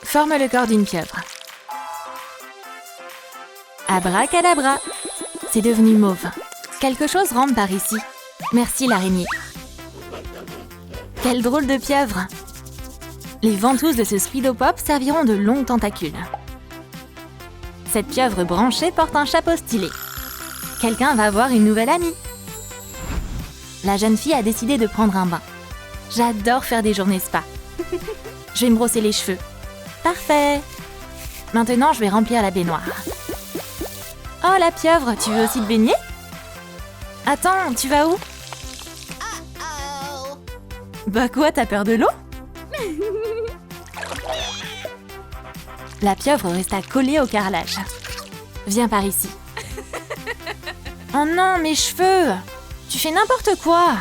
Forme le corps d'une pieuvre. Abracadabra. C'est devenu mauve. Quelque chose rentre par ici. Merci l'araignée. Quelle drôle de pieuvre. Les ventouses de ce Speedopop serviront de longs tentacules. Cette pieuvre branchée porte un chapeau stylé. Quelqu'un va avoir une nouvelle amie. La jeune fille a décidé de prendre un bain. J'adore faire des journées spa. Je vais me brosser les cheveux. Parfait. Maintenant, je vais remplir la baignoire. Oh, la pieuvre, tu veux aussi te baigner? Attends, tu vas où? Bah quoi, t'as peur de l'eau? La pieuvre resta collée au carrelage. Viens par ici. Oh non, mes cheveux! Tu fais n'importe quoi!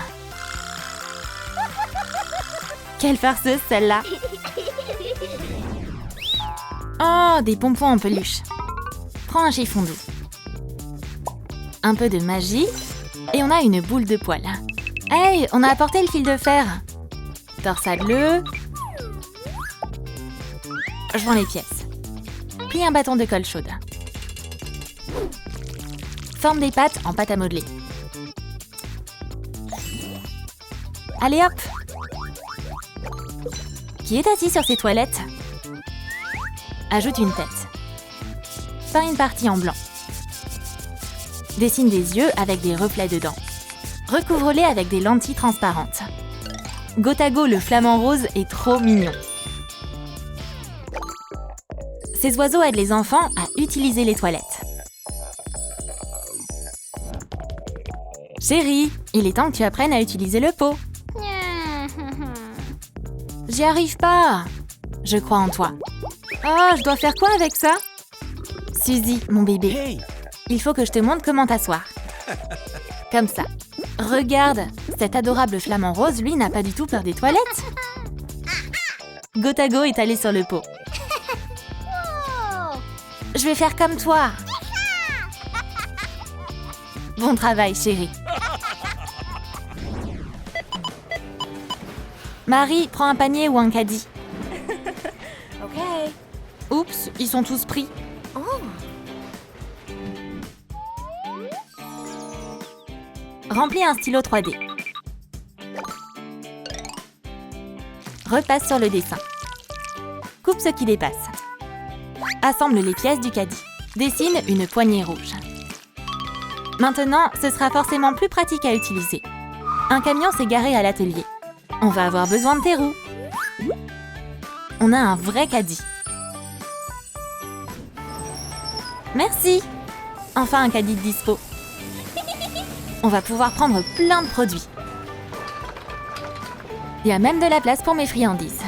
Quelle farceuse celle-là! Oh, des pompons en peluche. Prends un chiffon doux. Un peu de magie, et on a une boule de poil. Hey, on a apporté le fil de fer. Torsade-le. Joins les pièces. Plie un bâton de colle chaude. Forme des pattes en pâte à modeler. Allez hop! Qui est assis sur ces toilettes? Ajoute une tête. Peins une partie en blanc. Dessine des yeux avec des reflets dedans. Recouvre-les avec des lentilles transparentes. Gotago le flamant rose est trop mignon. Ces oiseaux aident les enfants à utiliser les toilettes. Chérie, il est temps que tu apprennes à utiliser le pot. J'y arrive pas. Je crois en toi. Oh, je dois faire quoi avec ça? Suzy, mon bébé. Hey! Il faut que je te montre comment t'asseoir. Comme ça. Regarde, cet adorable flamant rose, lui, n'a pas du tout peur des toilettes. Gotago est allé sur le pot. Je vais faire comme toi. Bon travail, chérie. Marie, prends un panier ou un caddie. Ok. Oups, ils sont tous pris. Oh. Remplis un stylo 3D. Repasse sur le dessin. Coupe ce qui dépasse. Assemble les pièces du caddie. Dessine une poignée rouge. Maintenant, ce sera forcément plus pratique à utiliser. Un camion s'est garé à l'atelier. On va avoir besoin de tes roues. On a un vrai caddie. Merci. Enfin un caddie de dispo. On va pouvoir prendre plein de produits. Il y a même de la place pour mes friandises.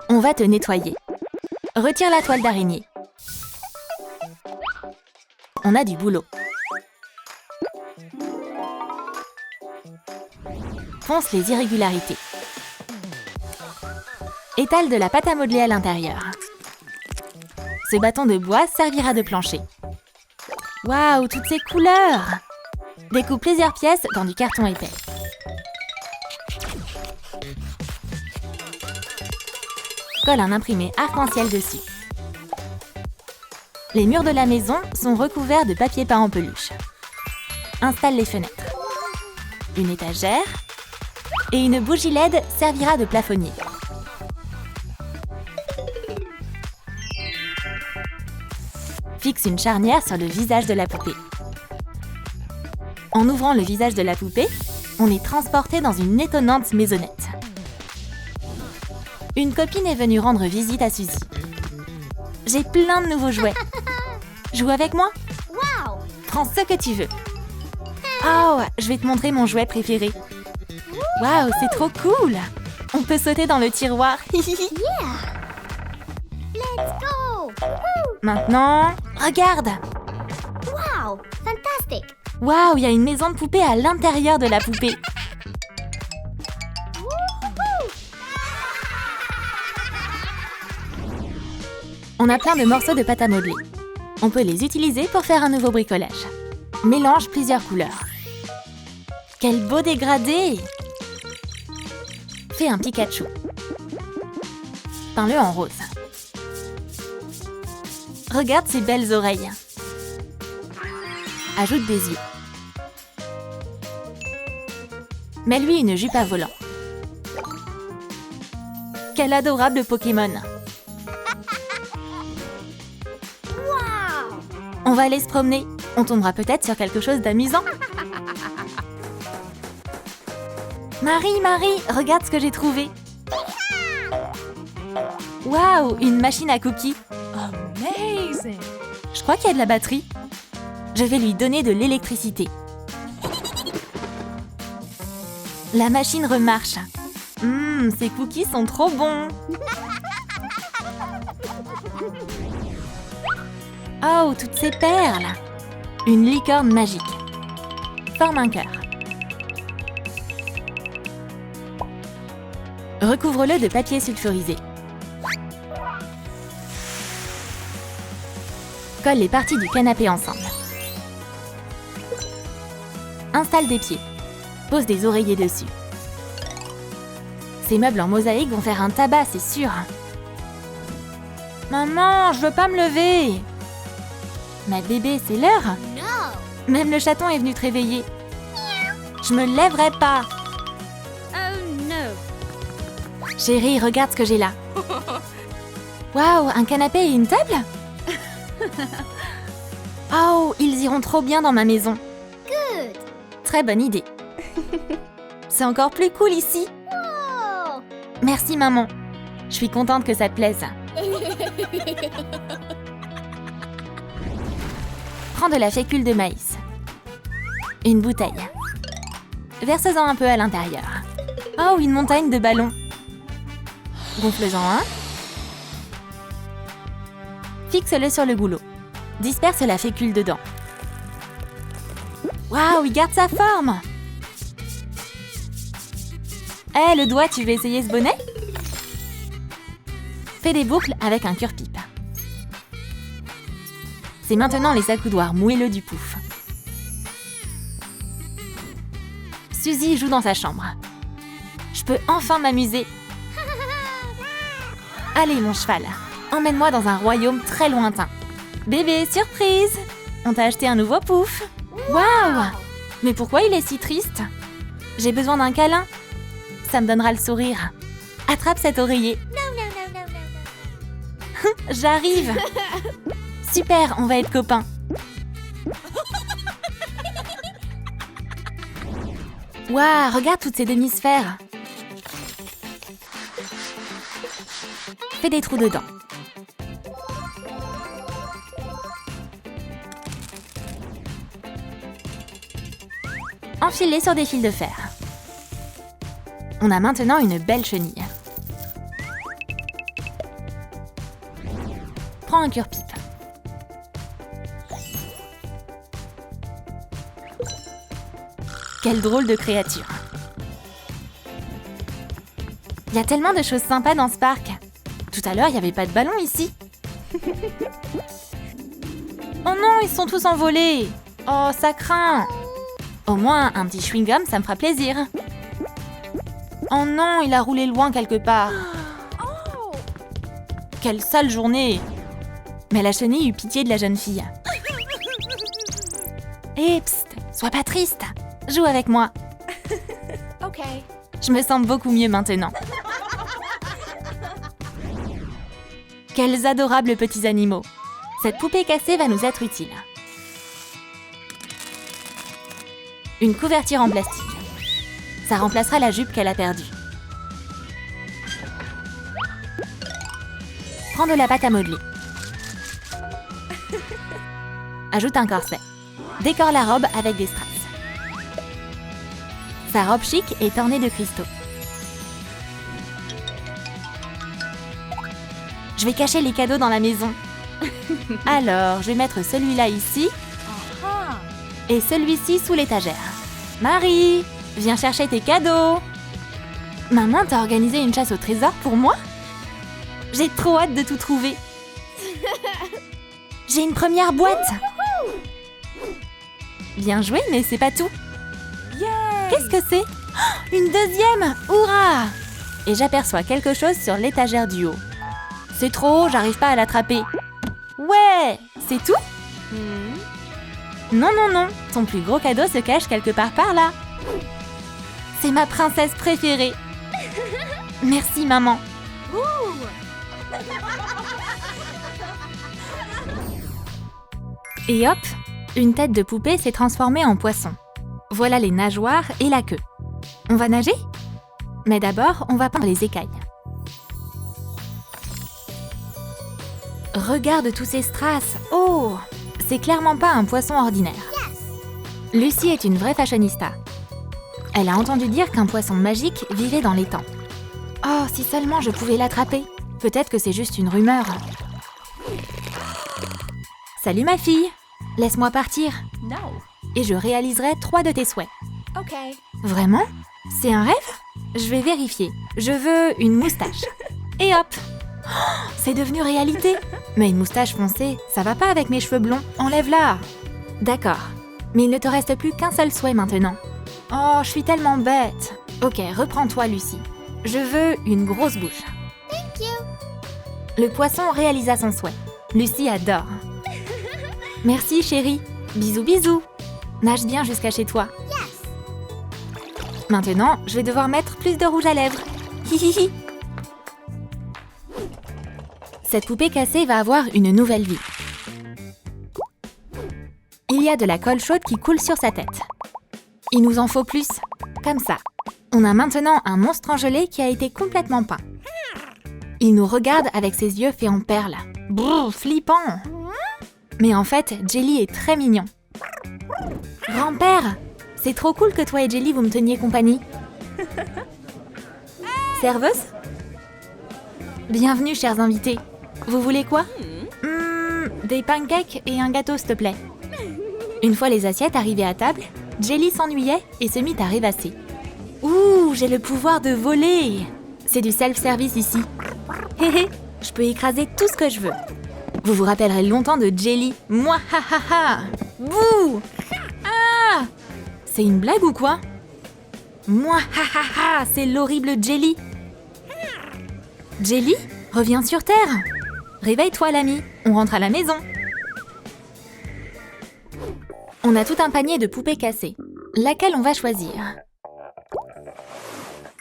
On va te nettoyer. Retire la toile d'araignée. On a du boulot. Ponce les irrégularités. Étale de la pâte à modeler à l'intérieur. Ce bâton de bois servira de plancher. Waouh, toutes ces couleurs! Découpe plusieurs pièces dans du carton épais. Colle un imprimé arc-en-ciel dessus. Les murs de la maison sont recouverts de papier peint en peluche. Installe les fenêtres. Une étagère et une bougie LED servira de plafonnier. Fixe une charnière sur le visage de la poupée. En ouvrant le visage de la poupée, on est transporté dans une étonnante maisonnette. Une copine est venue rendre visite à Suzy. J'ai plein de nouveaux jouets. Joue avec moi? Wow. Prends ce que tu veux. Oh, je vais te montrer mon jouet préféré. Waouh, c'est trop cool! On peut sauter dans le tiroir. Yeah. Let's go. Maintenant, regarde! Wow. Fantastic. Waouh, il y a une maison de poupée à l'intérieur de la poupée. On a plein de morceaux de pâte à modeler. On peut les utiliser pour faire un nouveau bricolage. Mélange plusieurs couleurs. Quel beau dégradé! Fais un Pikachu. Peins-le en rose. Regarde ses belles oreilles. Ajoute des yeux. Mets-lui une jupe à volant. Quel adorable Pokémon! Wow! On va aller se promener. On tombera peut-être sur quelque chose d'amusant. Marie, regarde ce que j'ai trouvé. Waouh, une machine à cookies. Amazing! Je crois qu'il y a de la batterie. Je vais lui donner de l'électricité. La machine remarche. Ces cookies sont trop bons. Oh, toutes ces perles. Une licorne magique. Forme un cœur. Recouvre-le de papier sulfurisé. Colle les parties du canapé ensemble. Installe des pieds. Pose des oreillers dessus. Ces meubles en mosaïque vont faire un tabac, c'est sûr. Maman, je veux pas me lever. Ma bébé, c'est l'heure. No! Même le chaton est venu te réveiller. Je me lèverai pas. Oh no! Chérie, regarde ce que j'ai là. Waouh, un canapé et une table? Oh, ils iront trop bien dans ma maison. Good! Très bonne idée. C'est encore plus cool ici. Oh! Merci maman. Je suis contente que ça te plaise. Prends de la fécule de maïs. Une bouteille. Verse-en un peu à l'intérieur. Oh, une montagne de ballons. Gonfle-en un. Fixe-le sur le goulot. Disperse la fécule dedans. Waouh, il garde sa forme. Eh, le doigt, tu veux essayer ce bonnet? Fais des boucles avec un cure-pipe. C'est maintenant les accoudoirs moelleux du pouf. Suzy joue dans sa chambre. Je peux enfin m'amuser. Allez, mon cheval, emmène-moi dans un royaume très lointain. Bébé, surprise! On t'a acheté un nouveau pouf. Waouh! Mais pourquoi il est si triste? J'ai besoin d'un câlin. Ça me donnera le sourire. Attrape cet oreiller. J'arrive. Super, on va être copains. Waouh, regarde toutes ces demi-sphères. Fais des trous dedans. Enfile-les sur des fils de fer. On a maintenant une belle chenille. Prends un cure-pipe. Quelle drôle de créature. Il y a tellement de choses sympas dans ce parc. Tout à l'heure, il n'y avait pas de ballon ici. Oh non, ils sont tous envolés. Oh, ça craint. Au moins, un petit chewing-gum, ça me fera plaisir. Oh non, il a roulé loin quelque part. Quelle sale journée. Mais la chenille eut pitié de la jeune fille. Hé, psst, sois pas triste. Joue avec moi. OK. Je me sens beaucoup mieux maintenant. Quels adorables petits animaux. Cette poupée cassée va nous être utile. Une couverture en plastique. Ça remplacera la jupe qu'elle a perdue. Prends de la pâte à modeler. Ajoute un corset. Décore la robe avec des strass. Sa robe chic est ornée de cristaux. Je vais cacher les cadeaux dans la maison. Alors, je vais mettre celui-là ici et celui-ci sous l'étagère. Marie, viens chercher tes cadeaux. Maman, t'as organisé une chasse au trésor pour moi? J'ai trop hâte de tout trouver. J'ai une première boîte. Bien joué, mais c'est pas tout. Yay! Qu'est-ce que c'est? Oh, une deuxième! Hurrah! et j'aperçois quelque chose sur l'étagère du haut. C'est trop haut, j'arrive pas à l'attraper. Ouais, c'est tout? Non, non, non, ton plus gros cadeau se cache quelque part par là. C'est ma princesse préférée. Merci, maman. Et hop, une tête de poupée s'est transformée en poisson. Voilà les nageoires et la queue. On va nager? Mais d'abord, on va peindre les écailles. Regarde tous ces strass. Oh, c'est clairement pas un poisson ordinaire. Lucie est une vraie fashionista. Elle a entendu dire qu'un poisson magique vivait dans l'étang. Oh, si seulement je pouvais l'attraper. Peut-être que c'est juste une rumeur. Salut ma fille. Laisse-moi partir. No. Et je réaliserai 3 de tes souhaits. Okay. Vraiment? C'est un rêve? Je vais vérifier. Je veux une moustache. Et hop! Oh, c'est devenu réalité. Mais une moustache foncée, ça va pas avec mes cheveux blonds. Enlève-la. D'accord. Mais il ne te reste plus qu'un seul souhait maintenant. Oh, je suis tellement bête. Ok, reprends-toi, Lucie. Je veux une grosse bouche. Thank you. Le poisson réalisa son souhait. Lucie adore. Merci, chérie. Bisous, bisous. Nage bien jusqu'à chez toi. Maintenant, je vais devoir mettre plus de rouge à lèvres. Hihihi. Cette poupée cassée va avoir une nouvelle vie. Il y a de la colle chaude qui coule sur sa tête. Il nous en faut plus. Comme ça. On a maintenant un monstre en gelée qui a été complètement peint. Il nous regarde avec ses yeux faits en perles. Brrr, flippant. Mais en fait, Jelly est très mignon. Grand-père, c'est trop cool que toi et Jelly vous me teniez compagnie. Serveuse? Bienvenue, chers invités. Vous voulez quoi? Des pancakes et un gâteau, s'il te plaît. Une fois les assiettes arrivées à table, Jelly s'ennuyait et se mit à rêvasser. Ouh, j'ai le pouvoir de voler! C'est du self-service ici. Hé hé, je peux écraser tout ce que je veux. Vous vous rappellerez longtemps de Jelly. Moi, ha ha ha! Bouh! Ah! C'est une blague ou quoi? Moi, ha ha ha! C'est l'horrible Jelly! Jelly, reviens sur Terre! Réveille-toi, l'ami, on rentre à la maison. On a tout un panier de poupées cassées. Laquelle on va choisir?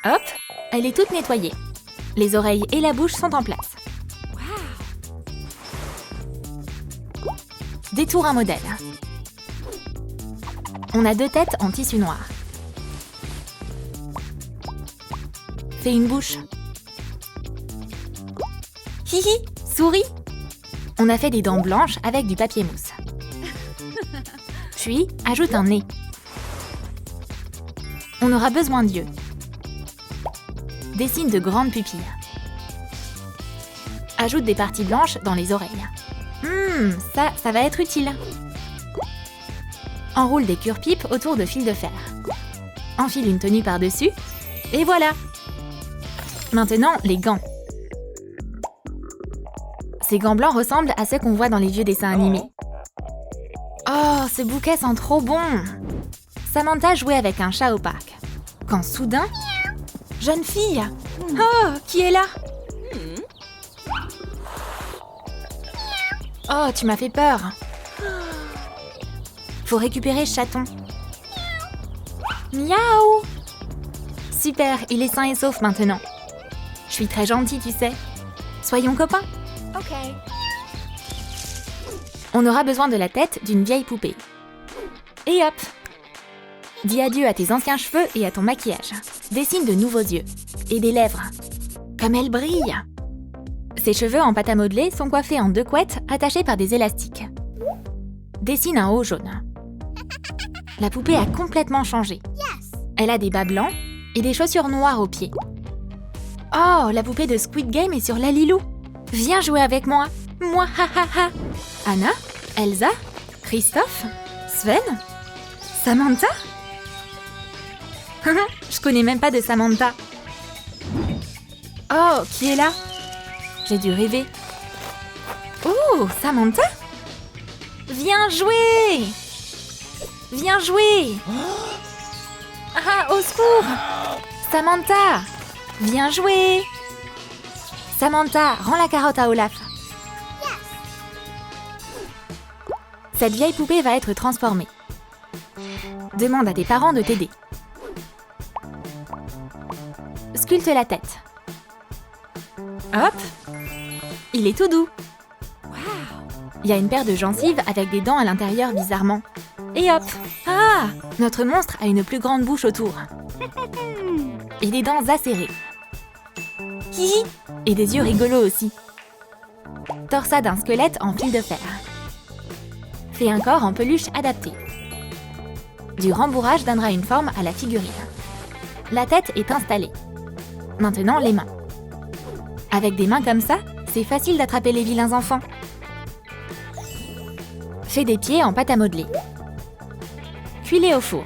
Hop, elle est toute nettoyée. Les oreilles et la bouche sont en place. Détour un modèle. On a 2 têtes en tissu noir. Fais une bouche. Hihi, souris. On a fait des dents blanches avec du papier mousse. Puis, ajoute un nez. On aura besoin d'yeux. Dessine de grandes pupilles. Ajoute des parties blanches dans les oreilles. Ça va être utile. Enroule des cure-pipes autour de fils de fer. Enfile une tenue par-dessus. Et voilà. Maintenant, les gants. Ces gants blancs ressemblent à ceux qu'on voit dans les vieux dessins animés. Oh, ce bouquet sent trop bon! Samantha jouait avec un chat au parc. Quand soudain... Jeune fille! Oh, qui est là? Oh, tu m'as fait peur! Faut récupérer ce chaton. Miaou! Super, il est sain et sauf maintenant. Je suis très gentille, tu sais. Soyons copains. Okay. On aura besoin de la tête d'une vieille poupée. Et hop! Dis adieu à tes anciens cheveux et à ton maquillage. Dessine de nouveaux yeux. Et des lèvres. Comme elles brillent! Ses cheveux en pâte à modeler sont coiffés en 2 couettes attachées par des élastiques. Dessine un haut jaune. La poupée a complètement changé. Elle a des bas blancs et des chaussures noires aux pieds. Oh, la poupée de Squid Game est sur Lalilou. Viens jouer avec moi. Moi, ha ha ha. Anna, Elsa, Christophe, Sven, Samantha. Je connais même pas de Samantha. Oh, qui est là? J'ai dû rêver. Oh, Samantha? Viens jouer! Viens jouer! Ah, au secours! Samantha! Bien joué! Samantha, rends la carotte à Olaf. Cette vieille poupée va être transformée. Demande à tes parents de t'aider. Sculpte la tête. Hop! Il est tout doux. Il y a une paire de gencives avec des dents à l'intérieur bizarrement. Et hop! Ah! Notre monstre a une plus grande bouche autour. Et des dents acérées. Hihi! Et des yeux rigolos aussi. Torsade d'un squelette en fil de fer. Fais un corps en peluche adapté. Du rembourrage donnera une forme à la figurine. La tête est installée. Maintenant, les mains. Avec des mains comme ça, c'est facile d'attraper les vilains enfants. Fais des pieds en pâte à modeler. Cuis-les au four.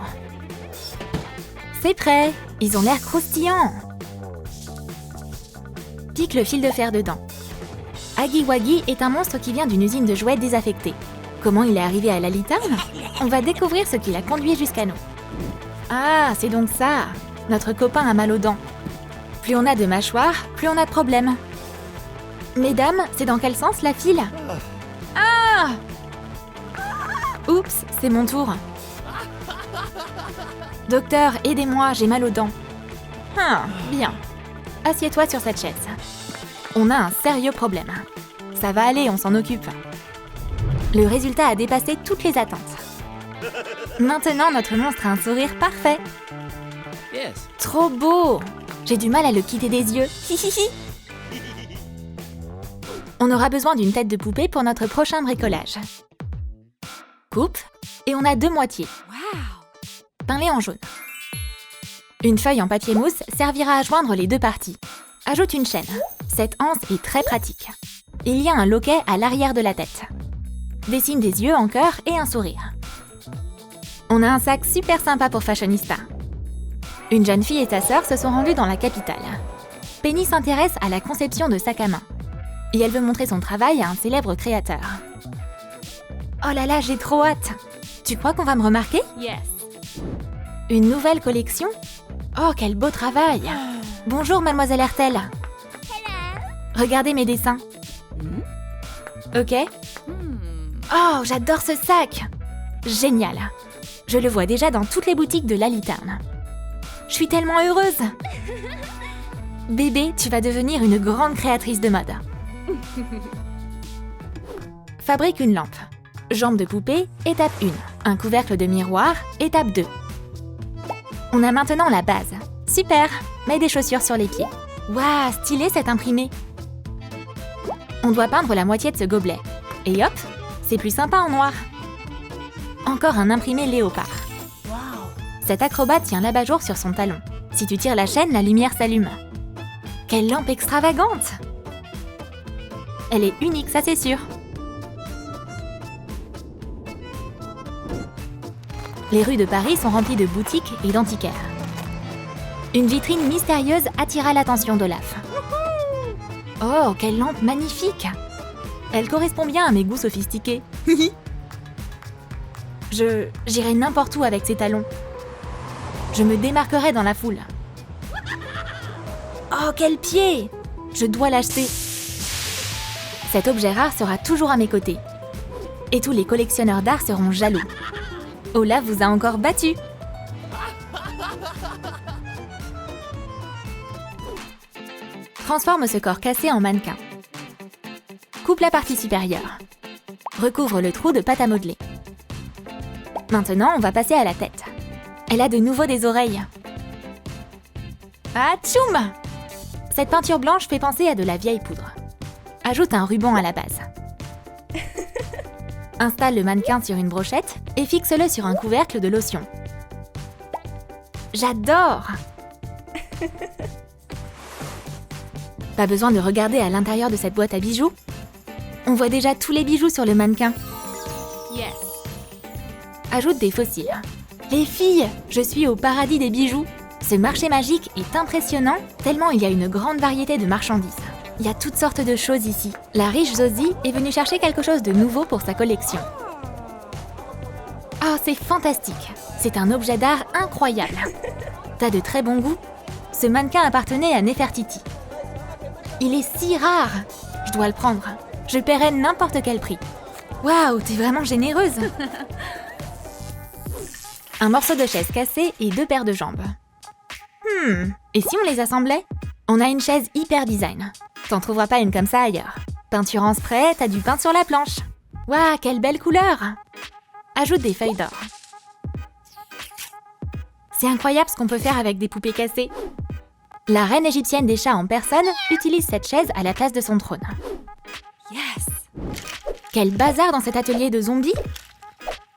C'est prêt! Ils ont l'air croustillants! Pique le fil de fer dedans. Aggy Waggy est un monstre qui vient d'une usine de jouets désaffectée. Comment il est arrivé à Lalittown? On va découvrir ce qui l'a conduit jusqu'à nous. Ah, c'est donc ça! Notre copain a mal aux dents. Plus on a de mâchoires, plus on a de problèmes. Mesdames, c'est dans quel sens la file? Ah! Oups, c'est mon tour. Docteur, aidez-moi, j'ai mal aux dents. Ah, bien. Assieds-toi sur cette chaise. On a un sérieux problème. Ça va aller, on s'en occupe. Le résultat a dépassé toutes les attentes. Maintenant, notre monstre a un sourire parfait. Yes. Trop beau! J'ai du mal à le quitter des yeux. Hihihi. On aura besoin d'une tête de poupée pour notre prochain bricolage. Coupe, et on a 2 moitiés. Peins-les en jaune. Une feuille en papier mousse servira à joindre les 2 parties. Ajoute une chaîne. Cette anse est très pratique. Il y a un loquet à l'arrière de la tête. Dessine des yeux en cœur et un sourire. On a un sac super sympa pour Fashionista. Une jeune fille et sa sœur se sont rendues dans la capitale. Penny s'intéresse à la conception de sacs à main. Et elle veut montrer son travail à un célèbre créateur. Oh là là, j'ai trop hâte! Tu crois qu'on va me remarquer? Yes. Une nouvelle collection? Oh, quel beau travail! Bonjour, mademoiselle Hertel. Regardez mes dessins. Ok? Oh, j'adore ce sac! Génial! Je le vois déjà dans toutes les boutiques de Lalittown. Je suis tellement heureuse! Bébé, tu vas devenir une grande créatrice de mode. Fabrique une lampe. Jambe de poupée, étape 1. Un couvercle de miroir, étape 2. On a maintenant la base. Super! Mets des chaussures sur les pieds. Waouh, stylé cet imprimé! On doit peindre la moitié de ce gobelet. Et hop, c'est plus sympa en noir. Encore un imprimé léopard. Cet acrobate tient l'abat-jour sur son talon. Si tu tires la chaîne, la lumière s'allume. Quelle lampe extravagante! Elle est unique, ça c'est sûr. Les rues de Paris sont remplies de boutiques et d'antiquaires. Une vitrine mystérieuse attira l'attention d'Olaf. Oh, quelle lampe magnifique! Elle correspond bien à mes goûts sophistiqués. J'irai n'importe où avec ces talons. Je me démarquerai dans la foule. Oh, quel pied! Je dois l'acheter. Cet objet rare sera toujours à mes côtés. Et tous les collectionneurs d'art seront jaloux. Olaf vous a encore battu. Transforme ce corps cassé en mannequin. Coupe la partie supérieure. Recouvre le trou de pâte à modeler. Maintenant, on va passer à la tête. Elle a de nouveau des oreilles. Ah, tchoum! Cette peinture blanche fait penser à de la vieille poudre. Ajoute un ruban à la base. Installe le mannequin sur une brochette et fixe-le sur un couvercle de lotion. J'adore! Pas besoin de regarder à l'intérieur de cette boîte à bijoux. On voit déjà tous les bijoux sur le mannequin. Yes. Ajoute des fossiles. Les filles, je suis au paradis des bijoux. Ce marché magique est impressionnant, tellement il y a une grande variété de marchandises. Il y a toutes sortes de choses ici. La riche Zosie est venue chercher quelque chose de nouveau pour sa collection. Oh, c'est fantastique! C'est un objet d'art incroyable. T'as de très bon goût. Ce mannequin appartenait à Nefertiti. Il est si rare. Je dois le prendre. Je paierai n'importe quel prix. Waouh, t'es vraiment généreuse. Un morceau de chaise cassé et 2 paires de jambes. Et si on les assemblait? On a une chaise hyper design. T'en trouveras pas une comme ça ailleurs. Peinture en spray, t'as du pain sur la planche. Waouh, quelle belle couleur! Ajoute des feuilles d'or. C'est incroyable ce qu'on peut faire avec des poupées cassées. La reine égyptienne des chats en personne utilise cette chaise à la place de son trône. Yes. Quel bazar dans cet atelier de zombies!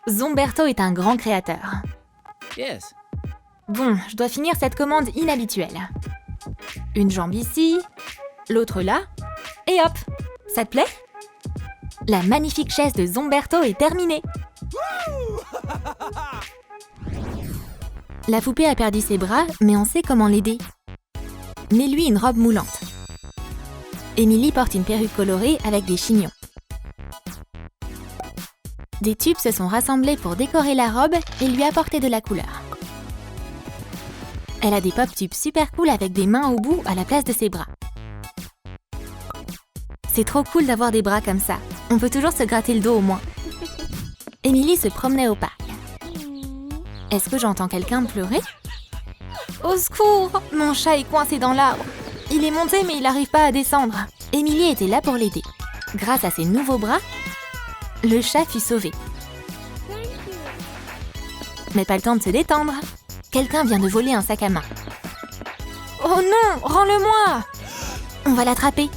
Zomberto est un grand créateur. Yes. Bon, je dois finir cette commande inhabituelle. Une jambe ici, l'autre là, et hop! Ça te plaît? La magnifique chaise de Zomberto est terminée. La poupée a perdu ses bras, mais on sait comment l'aider. Mets-lui une robe moulante. Émilie porte une perruque colorée avec des chignons. Des tubes se sont rassemblés pour décorer la robe et lui apporter de la couleur. Elle a des pop-tubes super cool avec des mains au bout à la place de ses bras. C'est trop cool d'avoir des bras comme ça. On peut toujours se gratter le dos au moins. Émilie se promenait au parc. Est-ce que j'entends quelqu'un pleurer? Au secours! Mon chat est coincé dans l'arbre. Il est monté mais il n'arrive pas à descendre. Émilie était là pour l'aider. Grâce à ses nouveaux bras, le chat fut sauvé. Mais pas le temps de se détendre. Quelqu'un vient de voler un sac à main. Oh non! Rends-le-moi! On va l'attraper.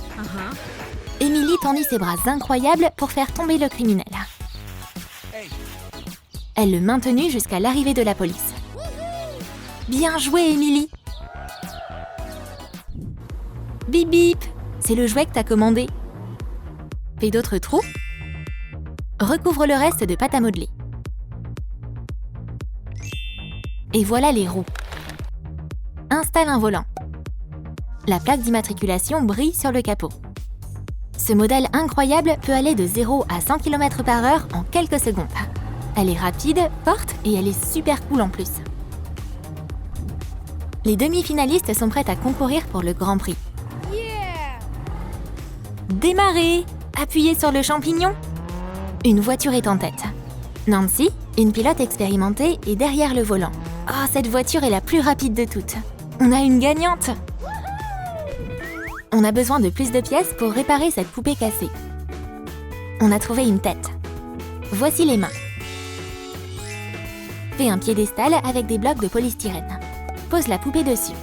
Émilie tendit ses bras incroyables pour faire tomber le criminel. Elle le maintenut jusqu'à l'arrivée de la police. Bien joué, Émilie! Bip bip! C'est le jouet que t'as commandé. Fais d'autres trous. Recouvre le reste de pâte à modeler. Et voilà les roues. Installe un volant. La plaque d'immatriculation brille sur le capot. Ce modèle incroyable peut aller de 0 à 100 km/h en quelques secondes. Elle est rapide, forte et elle est super cool en plus. Les demi-finalistes sont prêtes à concourir pour le Grand Prix. Yeah. Démarrez! Appuyez sur le champignon. Une voiture est en tête. Nancy, une pilote expérimentée, est derrière le volant. Oh, cette voiture est la plus rapide de toutes. On a une gagnante! On a besoin de plus de pièces pour réparer cette poupée cassée. On a trouvé une tête. Voici les mains. Fais un piédestal avec des blocs de polystyrène. Pose la poupée dessus.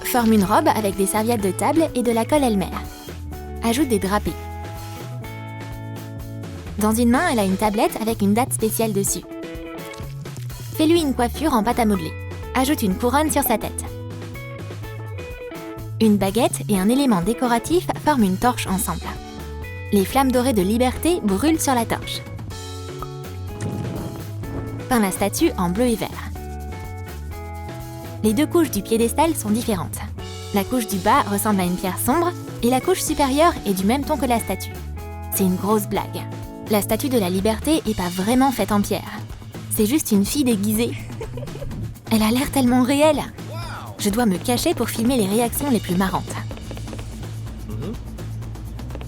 Forme une robe avec des serviettes de table et de la colle Elmer. Ajoute des drapés. Dans une main, elle a une tablette avec une date spéciale dessus. Fais-lui une coiffure en pâte à modeler. Ajoute une couronne sur sa tête. Une baguette et un élément décoratif forment une torche ensemble. Les flammes dorées de liberté brûlent sur la torche. Peins la statue en bleu et vert. Les deux couches du piédestal sont différentes. La couche du bas ressemble à une pierre sombre et la couche supérieure est du même ton que la statue. C'est une grosse blague. La statue de la liberté est pas vraiment faite en pierre. C'est juste une fille déguisée. Elle a l'air tellement réelle. Je dois me cacher pour filmer les réactions les plus marrantes.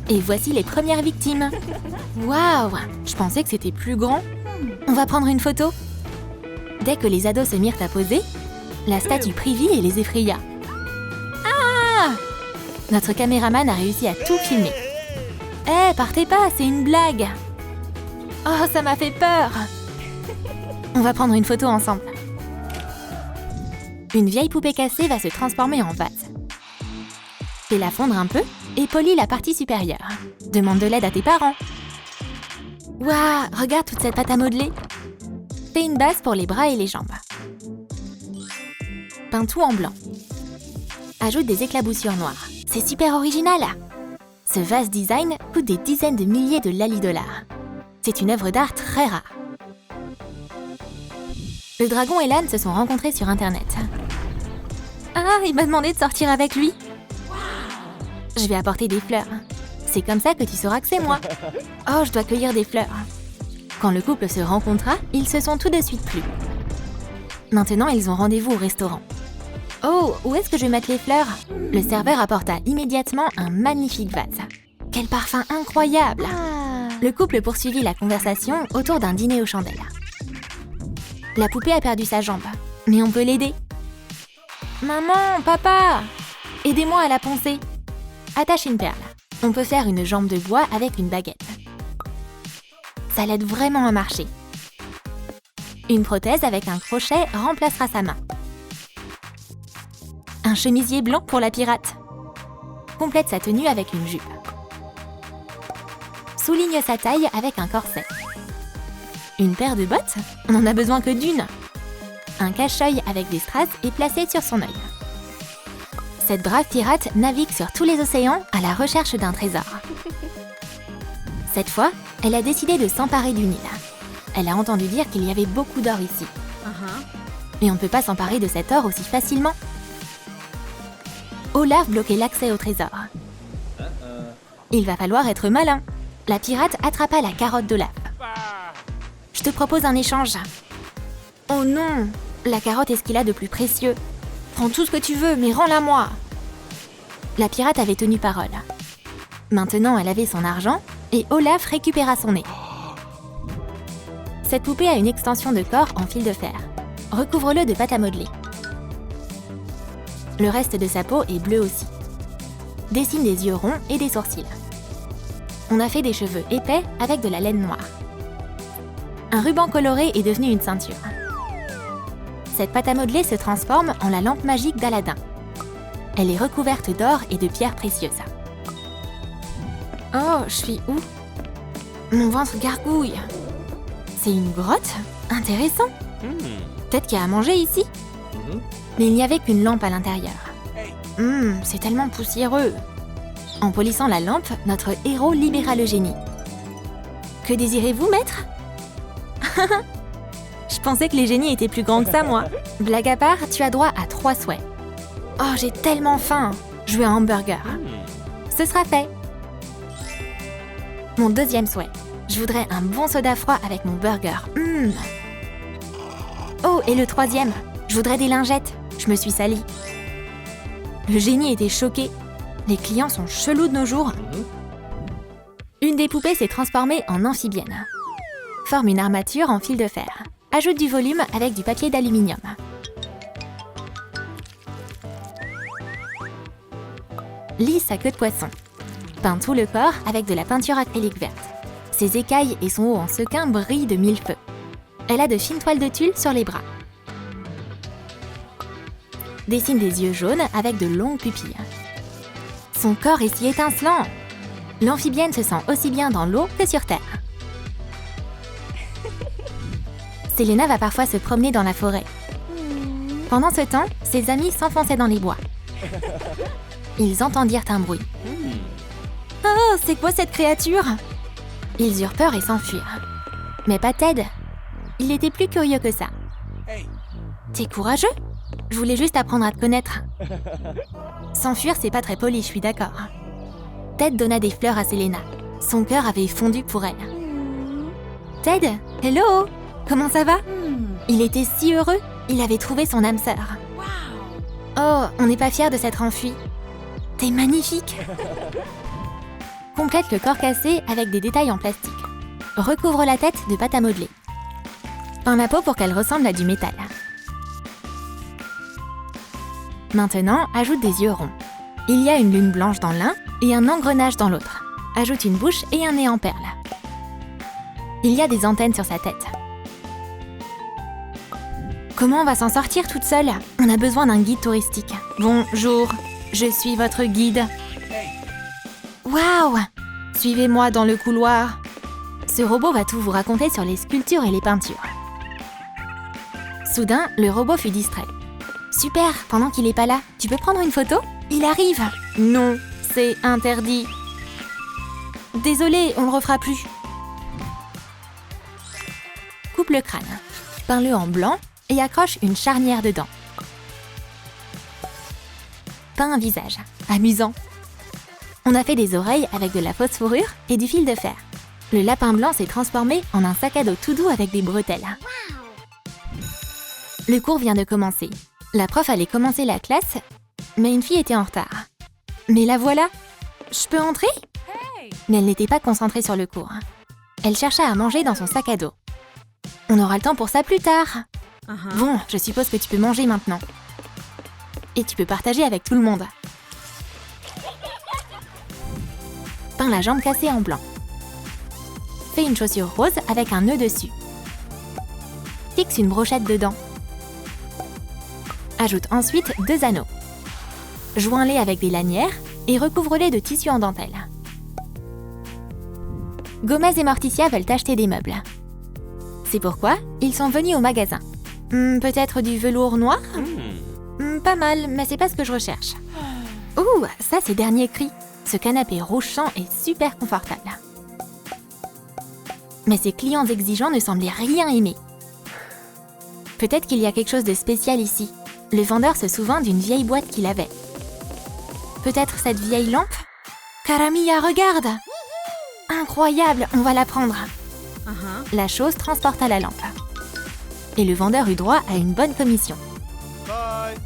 Et voici les premières victimes. Waouh! Je pensais que c'était plus grand. On va prendre une photo. Dès que les ados se mirent à poser, la statue prit vie et les effraya. Ah! Notre caméraman a réussi à tout filmer. Eh, partez pas, c'est une blague. Oh, ça m'a fait peur. On va prendre une photo ensemble. Une vieille poupée cassée va se transformer en vase. Fais-la fondre un peu et polis la partie supérieure. Demande de l'aide à tes parents. Waouh, regarde toute cette pâte à modeler. Fais une base pour les bras et les jambes. Peins tout en blanc. Ajoute des éclaboussures noires. C'est super original. Ce vase design coûte des dizaines de milliers de $. C'est une œuvre d'art très rare. Le dragon et l'âne se sont rencontrés sur Internet. Ah, il m'a demandé de sortir avec lui. Je vais apporter des fleurs. C'est comme ça que tu sauras que c'est moi. Oh, je dois cueillir des fleurs. Quand le couple se rencontra, ils se sont tout de suite plu. Maintenant, ils ont rendez-vous au restaurant. Oh, où est-ce que je vais mettre les fleurs? Le serveur apporta immédiatement un magnifique vase. Quel parfum incroyable! Le couple poursuivit la conversation autour d'un dîner aux chandelles. La poupée a perdu sa jambe, mais on peut l'aider. Maman, papa, aidez-moi à la poncer. Attache une perle. On peut faire une jambe de bois avec une baguette. Ça l'aide vraiment à marcher. Une prothèse avec un crochet remplacera sa main. Un chemisier blanc pour la pirate. Complète sa tenue avec une jupe. Souligne sa taille avec un corset. Une paire de bottes? On n'en a besoin que d'une. Un cache-œil avec des strass est placé sur son œil. Cette brave pirate navigue sur tous les océans à la recherche d'un trésor. Cette fois, elle a décidé de s'emparer du Nil. Elle a entendu dire qu'il y avait beaucoup d'or ici. Mais on ne peut pas s'emparer de cet or aussi facilement. Olaf bloquait l'accès au trésor. Il va falloir être malin. La pirate attrapa la carotte d'Olaf. Je te propose un échange. Oh non, la carotte est ce qu'il a de plus précieux. Prends tout ce que tu veux, mais rends-la moi. La pirate avait tenu parole. Maintenant, elle avait son argent et Olaf récupéra son nez. Cette poupée a une extension de corps en fil de fer. Recouvre-le de pâte à modeler. Le reste de sa peau est bleu aussi. Dessine des yeux ronds et des sourcils. On a fait des cheveux épais avec de la laine noire. Un ruban coloré est devenu une ceinture. Cette pâte à modeler se transforme en la lampe magique d'Aladin. Elle est recouverte d'or et de pierres précieuses. Oh, je suis où? Mon ventre gargouille. C'est une grotte? Intéressant. Peut-être qu'il y a à manger ici. Mais il n'y avait qu'une lampe à l'intérieur. C'est tellement poussiéreux. En polissant la lampe, notre héros libéra le génie. Que désirez-vous, maître? Je pensais que les génies étaient plus grands que ça, moi. Blague à part, tu as droit à 3 souhaits. Oh, j'ai tellement faim. Je veux un hamburger. Ce sera fait. Mon deuxième souhait. Je voudrais un bon soda froid avec mon burger. Oh, et le troisième. Je voudrais des lingettes. Je me suis salie. Le génie était choqué. Les clients sont chelous de nos jours. Une des poupées s'est transformée en amphibienne. Forme une armature en fil de fer. Ajoute du volume avec du papier d'aluminium. Lisse sa queue de poisson. Peint tout le corps avec de la peinture acrylique verte. Ses écailles et son haut en sequin brillent de 1000 feux. Elle a de fines toiles de tulle sur les bras. Dessine des yeux jaunes avec de longues pupilles. Son corps est si étincelant. L'amphibienne se sent aussi bien dans l'eau que sur terre. Selena va parfois se promener dans la forêt. Pendant ce temps, ses amis s'enfonçaient dans les bois. Ils entendirent un bruit. Oh, c'est quoi cette créature? Ils eurent peur et s'enfuirent. Mais pas Ted. Il était plus curieux que ça. T'es courageux? Je voulais juste apprendre à te connaître. S'enfuir, c'est pas très poli, je suis d'accord. Ted donna des fleurs à Selena. Son cœur avait fondu pour elle. Ted, hello! Comment ça va? Il était si heureux, il avait trouvé son âme sœur. Oh, on n'est pas fiers de s'être enfuis. T'es magnifique! Complète le corps cassé avec des détails en plastique. Recouvre la tête de pâte à modeler. Peins la peau pour qu'elle ressemble à du métal. Maintenant, ajoute des yeux ronds. Il y a une lune blanche dans l'un et un engrenage dans l'autre. Ajoute une bouche et un nez en perles. Il y a des antennes sur sa tête. Comment on va s'en sortir toute seule? On a besoin d'un guide touristique. Bonjour, je suis votre guide. Waouh! Suivez-moi dans le couloir. Ce robot va tout vous raconter sur les sculptures et les peintures. Soudain, le robot fut distrait. Super, pendant qu'il n'est pas là, tu peux prendre une photo? Il arrive! Non, c'est interdit. Désolé, on ne le refera plus. Coupe le crâne. Peins-le en blanc et accroche une charnière dedans. Peins un visage. Amusant. On a fait des oreilles avec de la fausse fourrure et du fil de fer. Le lapin blanc s'est transformé en un sac à dos tout doux avec des bretelles. Le cours vient de commencer. La prof allait commencer la classe, mais une fille était en retard. Mais la voilà! Je peux entrer? Mais elle n'était pas concentrée sur le cours. Elle chercha à manger dans son sac à dos. On aura le temps pour ça plus tard. Bon, je suppose que tu peux manger maintenant. Et tu peux partager avec tout le monde. Peins la jambe cassée en blanc. Fais une chaussure rose avec un nœud dessus. Fixe une brochette dedans. Ajoute ensuite 2 anneaux. Joins-les avec des lanières et recouvre-les de tissu en dentelle. Gomez et Morticia veulent acheter des meubles. C'est pourquoi ils sont venus au magasin. Peut-être du velours noir? Pas mal, mais c'est pas ce que je recherche. Ouh, ça c'est dernier cri. Ce canapé rouge-sang est super confortable. Mais ces clients exigeants ne semblaient rien aimer. Peut-être qu'il y a quelque chose de spécial ici. Le vendeur se souvint d'une vieille boîte qu'il avait. Peut-être cette vieille lampe? Karamia, regarde! Incroyable, on va la prendre. La chose transporta la lampe. Et le vendeur eut droit à une bonne commission. Bye.